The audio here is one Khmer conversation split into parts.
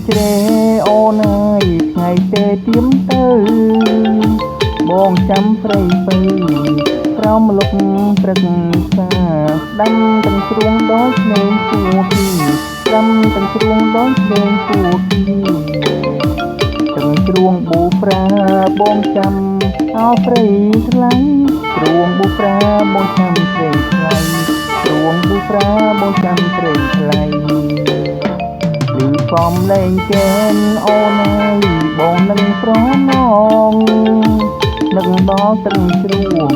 ជ្រេអូនអើយថ្ងៃទេទៀមទៅបងចាំព្រៃពៅក្រោមលុកព្រឹកសាដាំទាំងជ្រួងដោយភ្លេងពួគីដាំទាំងជ្រួងដោយភ្លេងពួគីទាំងជ្រួងប៊ូប្រាបងចាំអោព្រៃថ្លៃជ្រួងប៊ូប្រាបងចាំព្រៃថ្លៃជ្រួងប៊ូប្រាបងចាំព្រៃថ្លៃកំលែងកែនអូនអើយបងនឹងប្រណងនឹងដល់ត្រឹងជ្រួង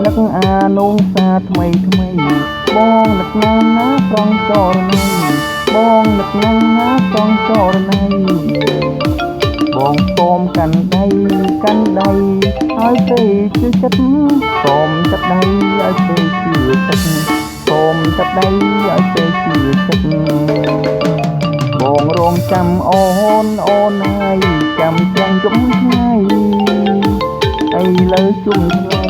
នឹកអានុងសាថ្មីថ្មីបងនឹកណាស់ណាប្រងចរណៃបងនឹកណាស់ណាប្រងចរណៃបងសូមកាន់ដៃឲ្យទេជឿចិត្តសូមចាប់ដៃឲ្យទេជឿចិត្តសូមចាប់ដៃឲ្យទេជឿចិត្តបងរងចាំអូនហើយចាំទាំងយប់ថ្ងៃឥឡូវជុំថ្ងៃ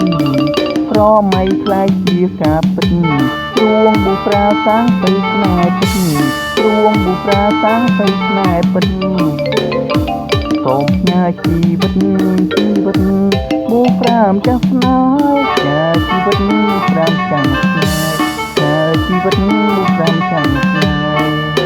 ប្រមៃខ្លាយជាការពិតព្រួងប៊ូប្រាសាងទៅស្នេហ៍ពិតព្រួងប៊ូប្រាសាងទៅស្នេហ៍ពិតសូមផ្ញើជីវិតប៊ូប្រាម្ចាស់ស្នេហ៍ផ្ញើជីវិតប្រាំចាំស្នេហ៍ផ្ញើជីវិតប៊ូប្រាំចាំស្នេហ៍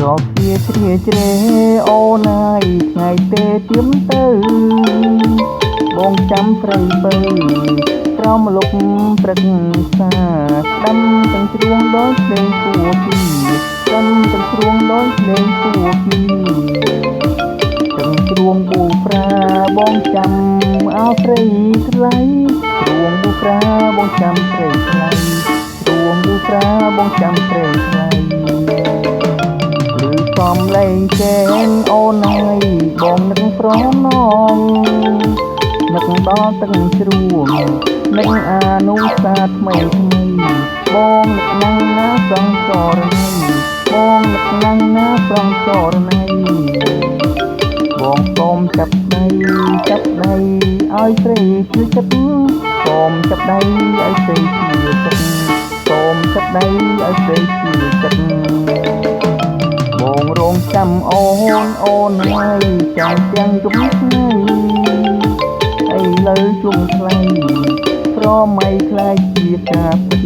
រកជាជ្រេអូនអើយថ្ងៃទេទៀមទៅបងចាំព្រៃពៅក្រោមលុកព្រឹកសាដាំទាំងជ្រួងដោយភ្លេងពួគីដាំទាំងជ្រួងដោយភ្លេងពួគីទាំងជ្រួងប៊ូប្រាបងចាំអោព្រៃថ្លៃជ្រួងប៊ូប្រាបងចាំព្រៃថ្លៃជ្រួងប៊ូប្រាបងចាំព្រៃថ្លៃកំលែងកែនអូនអើយបងនឹកប្រណងនឹកដល់ទឹកជ្រួងនឹកអានុសាថ្មីបងនឹកណាស់ណាប្រងចរណៃបងនឹកណាស់ណាប្រងចរណៃបងសូមចាប់ដៃឲ្យព្រៃជឿចិត្តសូមចាប់ដៃឲ្យព្រៃជឿចិត្តសូមចាប់ដៃឲ្យព្រៃជឿចិត្តបងរងចាំអូនហើយចាំទាំងយប់ថ្ងៃឥឡូវជុំថ្លៃប្រមៃខ្លាយជាការពិត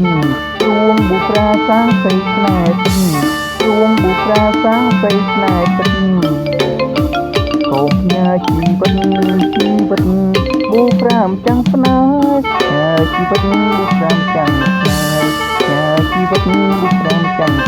ព្រួងប៊ូប្រាសាងទៅស្នេហ៍ពិតព្រួងប៊ូប្រាសាងទៅស្នេហ៍ពិតសូមផ្ញើជីវិតប៊ូប្រាម្ចាំងស្នេហ៍ផ្ញើជីវិតប៊ូប្រាម្ចាំងស្នេហ៍ផ្ញើជីវិតប៊ូប្រាម្ចាំង